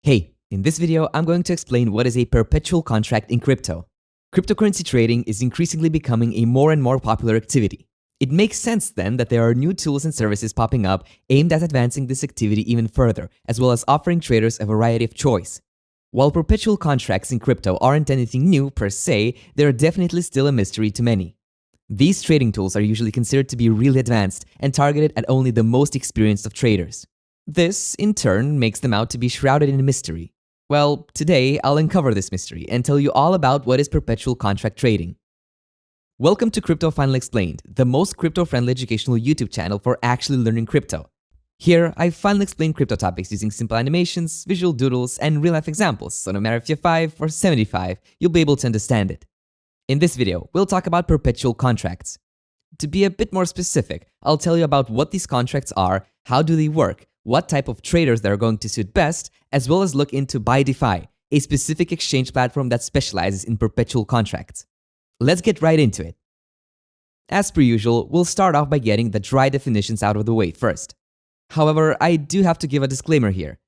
Hey, in this video, I'm going to explain what is a perpetual contract in crypto. Cryptocurrency trading is increasingly becoming a more and more popular activity. It makes sense then that there are new tools and services popping up aimed at advancing this activity even further, as well as offering traders a variety of choice. While perpetual contracts in crypto aren't anything new per se, they are definitely still a mystery to many. These trading tools are usually considered to be really advanced and targeted at only the most experienced of traders. This, in turn, makes them out to be shrouded in mystery. Well, today I'll uncover this mystery and tell you all about what is perpetual contract trading. Welcome to Crypto Finally Explained, the most crypto-friendly educational YouTube channel for actually learning crypto. Here, I finally explain crypto topics using simple animations, visual doodles, and real-life examples, so no matter if you're 5 or 75, you'll be able to understand it. In this video, we'll talk about perpetual contracts. To be a bit more specific, I'll tell you about what these contracts are, how do they work, what type of traders they are going to suit best, as well as look into BYDFi, a specific exchange platform that specializes in perpetual contracts. Let's get right into it. As per usual, we'll start off by getting the dry definitions out of the way first. However, I do have to give a disclaimer here.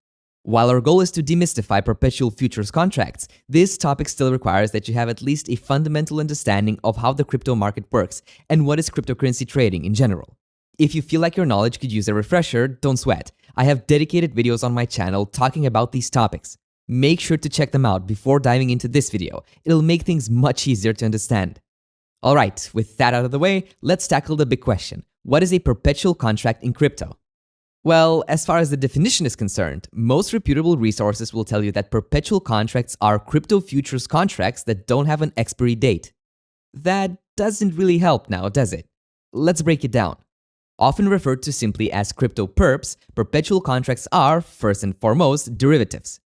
While our goal is to demystify perpetual futures contracts, this topic still requires that you have at least a fundamental understanding of how the crypto market works and what is cryptocurrency trading in general. If you feel like your knowledge could use a refresher, don't sweat. I have dedicated videos on my channel talking about these topics. Make sure to check them out before diving into this video. It'll make things much easier to understand. Alright, with that out of the way, let's tackle the big question. What is a perpetual contract in crypto? Well, as far as the definition is concerned, most reputable resources will tell you that perpetual contracts are crypto futures contracts that don't have an expiry date. That doesn't really help now, does it? Let's break it down. Often referred to simply as crypto perps, perpetual contracts are, first and foremost, derivatives.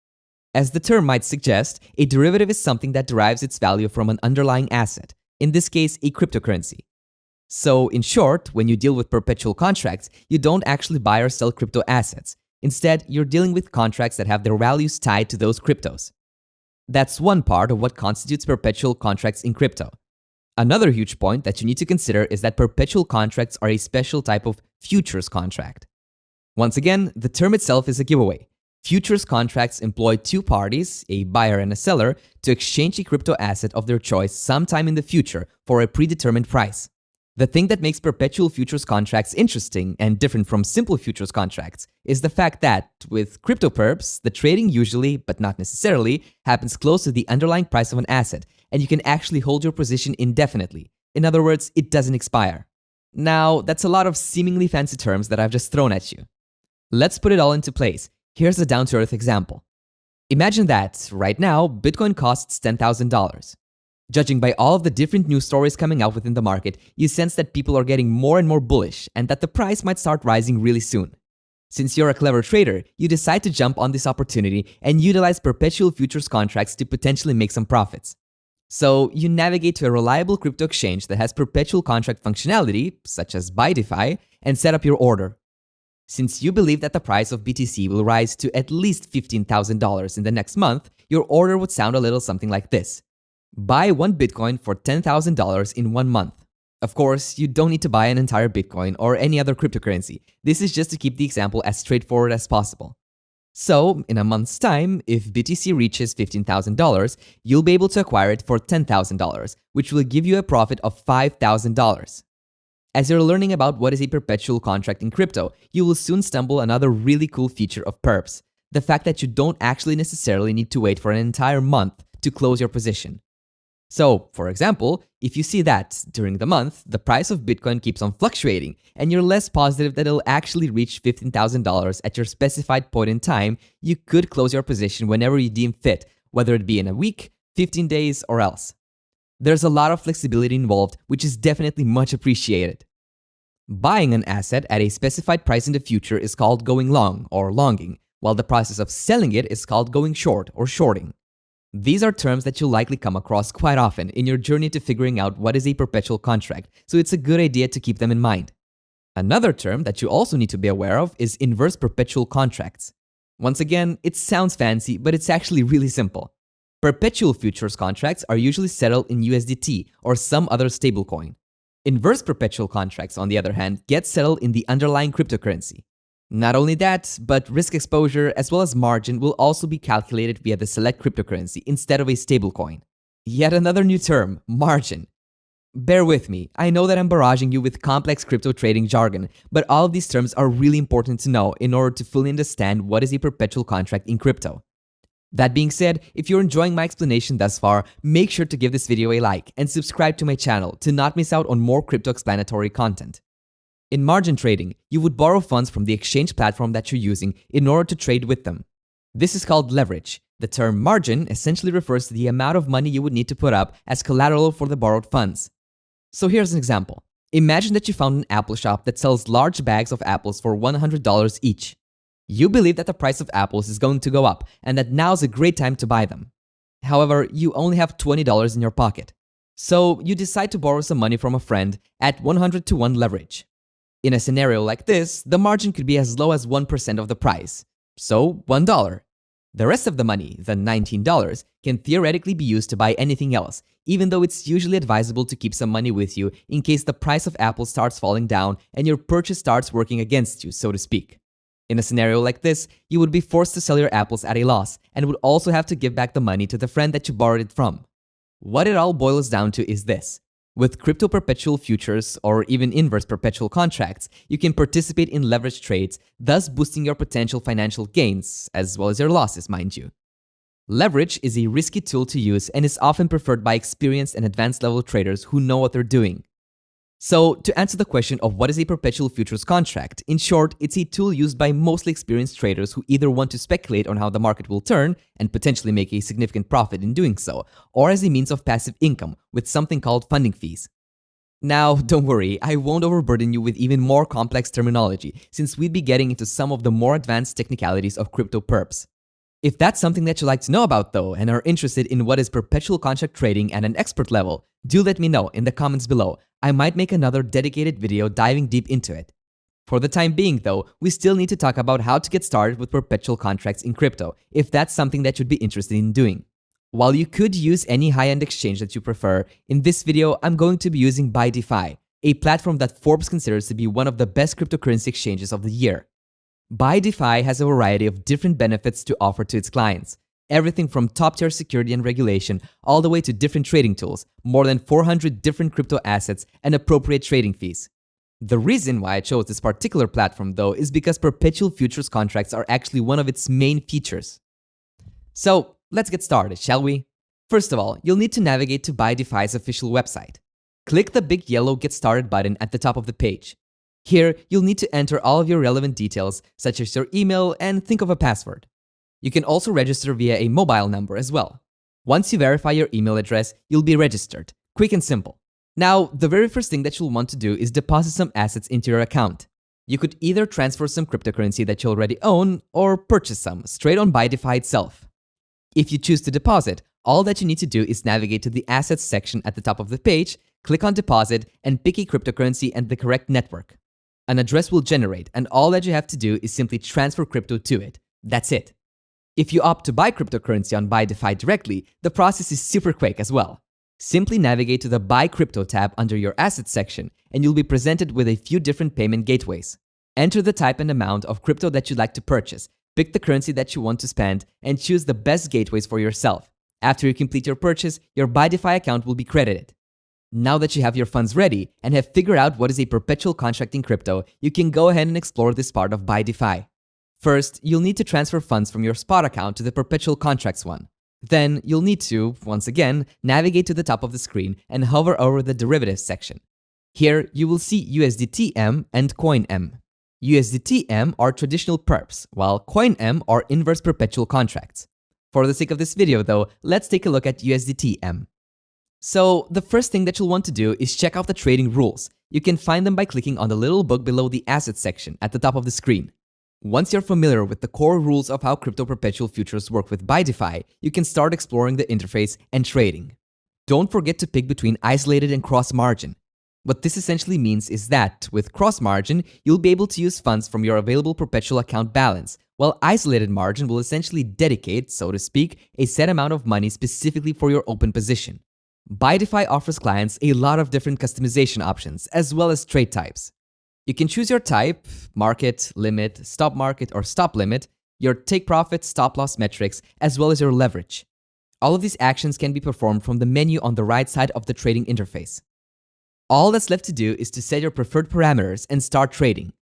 As the term might suggest, a derivative is something that derives its value from an underlying asset, in this case, a cryptocurrency. So, in short, when you deal with perpetual contracts, you don't actually buy or sell crypto assets. Instead, you're dealing with contracts that have their values tied to those cryptos. That's one part of what constitutes perpetual contracts in crypto. Another huge point that you need to consider is that perpetual contracts are a special type of futures contract. Once again, the term itself is a giveaway. Futures contracts employ two parties, a buyer and a seller, to exchange a crypto asset of their choice sometime in the future for a predetermined price. The thing that makes perpetual futures contracts interesting and different from simple futures contracts is the fact that, with crypto perps, the trading usually, but not necessarily, happens close to the underlying price of an asset, and you can actually hold your position indefinitely. In other words, it doesn't expire. Now, that's a lot of seemingly fancy terms that I've just thrown at you. Let's put it all into place. Here's a down-to-earth example. Imagine that, right now, Bitcoin costs $10,000. Judging by all of the different news stories coming out within the market, you sense that people are getting more and more bullish and that the price might start rising really soon. Since you're a clever trader, you decide to jump on this opportunity and utilize perpetual futures contracts to potentially make some profits. So you navigate to a reliable crypto exchange that has perpetual contract functionality, such as BYDFi, and set up your order. Since you believe that the price of BTC will rise to at least $15,000 in the next month, your order would sound a little something like this. Buy one Bitcoin for $10,000 in 1 month. Of course, you don't need to buy an entire Bitcoin or any other cryptocurrency. This is just to keep the example as straightforward as possible. So, in a month's time, if BTC reaches $15,000, you'll be able to acquire it for $10,000, which will give you a profit of $5,000. As you're learning about what is a perpetual contract in crypto, you will soon stumble another really cool feature of perps, the fact that you don't actually necessarily need to wait for an entire month to close your position. So, for example, if you see that, during the month, the price of Bitcoin keeps on fluctuating, and you're less positive that it'll actually reach $15,000 at your specified point in time, you could close your position whenever you deem fit, whether it be in a week, 15 days, or else. There's a lot of flexibility involved, which is definitely much appreciated. Buying an asset at a specified price in the future is called going long or longing, while the process of selling it is called going short or shorting. These are terms that you'll likely come across quite often in your journey to figuring out what is a perpetual contract, so it's a good idea to keep them in mind. Another term that you also need to be aware of is inverse perpetual contracts. Once again, it sounds fancy, but it's actually really simple. Perpetual futures contracts are usually settled in USDT or some other stablecoin. Inverse perpetual contracts, on the other hand, get settled in the underlying cryptocurrency. Not only that, but risk exposure as well as margin will also be calculated via the select cryptocurrency instead of a stablecoin. Yet another new term, margin. Bear with me, I know that I'm barraging you with complex crypto trading jargon, but all of these terms are really important to know in order to fully understand what is a perpetual contract in crypto. That being said, if you're enjoying my explanation thus far, make sure to give this video a like and subscribe to my channel to not miss out on more crypto explanatory content. In margin trading, you would borrow funds from the exchange platform that you're using in order to trade with them. This is called leverage. The term margin essentially refers to the amount of money you would need to put up as collateral for the borrowed funds. So here's an example. Imagine that you found an apple shop that sells large bags of apples for $100 each. You believe that the price of apples is going to go up and that now's a great time to buy them. However, you only have $20 in your pocket. So you decide to borrow some money from a friend at 100-to-1 leverage. In a scenario like this, the margin could be as low as 1% of the price. So $1. The rest of the money, the $19, can theoretically be used to buy anything else, even though it's usually advisable to keep some money with you in case the price of apples starts falling down and your purchase starts working against you, so to speak. In a scenario like this, you would be forced to sell your apples at a loss and would also have to give back the money to the friend that you borrowed it from. What it all boils down to is this. With crypto perpetual futures or even inverse perpetual contracts, you can participate in leverage trades, thus boosting your potential financial gains, as well as your losses, mind you. Leverage is a risky tool to use and is often preferred by experienced and advanced level traders who know what they're doing. So, to answer the question of what is a perpetual futures contract, in short, it's a tool used by mostly experienced traders who either want to speculate on how the market will turn and potentially make a significant profit in doing so, or as a means of passive income with something called funding fees. Now, don't worry, I won't overburden you with even more complex terminology since we'd be getting into some of the more advanced technicalities of crypto perps. If that's something that you'd like to know about though and are interested in what is perpetual contract trading at an expert level, do let me know in the comments below. I might make another dedicated video diving deep into it. For the time being though, we still need to talk about how to get started with perpetual contracts in crypto, if that's something that you'd be interested in doing. While you could use any high-end exchange that you prefer, in this video I'm going to be using BYDFi, a platform that Forbes considers to be one of the best cryptocurrency exchanges of the year. BYDFi has a variety of different benefits to offer to its clients. Everything from top-tier security and regulation all the way to different trading tools, more than 400 different crypto assets, and appropriate trading fees. The reason why I chose this particular platform though is because perpetual futures contracts are actually one of its main features. So let's get started, shall we? First of all, you'll need to navigate to BYDFi's official website. Click the big yellow Get Started button at the top of the page. Here, you'll need to enter all of your relevant details, such as your email, and think of a password. You can also register via a mobile number as well. Once you verify your email address, you'll be registered. Quick and simple. Now, the very first thing that you'll want to do is deposit some assets into your account. You could either transfer some cryptocurrency that you already own or purchase some straight on BYDFi itself. If you choose to deposit, all that you need to do is navigate to the Assets section at the top of the page, click on Deposit, and pick a cryptocurrency and the correct network. An address will generate, and all that you have to do is simply transfer crypto to it. That's it. If you opt to buy cryptocurrency on BYDFi directly, the process is super quick as well. Simply navigate to the Buy Crypto tab under your Assets section, and you'll be presented with a few different payment gateways. Enter the type and amount of crypto that you'd like to purchase, pick the currency that you want to spend, and choose the best gateways for yourself. After you complete your purchase, your BYDFi account will be credited. Now that you have your funds ready and have figured out what is a perpetual contract in crypto, you can go ahead and explore this part of BYDFi. First, you'll need to transfer funds from your spot account to the perpetual contracts one. Then, you'll need to, once again, navigate to the top of the screen and hover over the derivatives section. Here, you will see USDT-M and CoinM. USDT-M are traditional perps, while CoinM are inverse perpetual contracts. For the sake of this video though, let's take a look at USDT-M. So, the first thing that you'll want to do is check out the trading rules. You can find them by clicking on the little book below the Assets section at the top of the screen. Once you're familiar with the core rules of how crypto perpetual futures work with BYDFi, you can start exploring the interface and trading. Don't forget to pick between isolated and cross-margin. What this essentially means is that, with cross-margin, you'll be able to use funds from your available perpetual account balance, while isolated margin will essentially dedicate, so to speak, a set amount of money specifically for your open position. BYDFi offers clients a lot of different customization options, as well as trade types. You can choose your type, market, limit, stop market, or stop limit, your take profit, stop loss metrics, as well as your leverage. All of these actions can be performed from the menu on the right side of the trading interface. All that's left to do is to set your preferred parameters and start trading.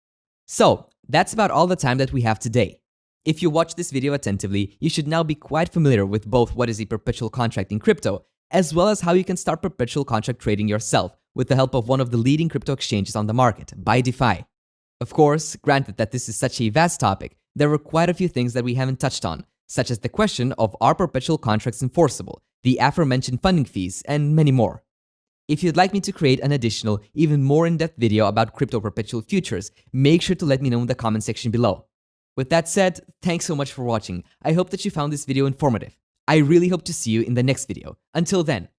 So, that's about all the time that we have today. If you watch this video attentively, you should now be quite familiar with both what is a perpetual contract in crypto, as well as how you can start perpetual contract trading yourself with the help of one of the leading crypto exchanges on the market, BYDFi. Of course, granted that this is such a vast topic, there were quite a few things that we haven't touched on, such as the question of are perpetual contracts enforceable, the aforementioned funding fees, and many more. If you'd like me to create an additional, even more in-depth video about crypto perpetual futures, make sure to let me know in the comment section below. With that said, thanks so much for watching. I hope that you found this video informative. I really hope to see you in the next video. Until then,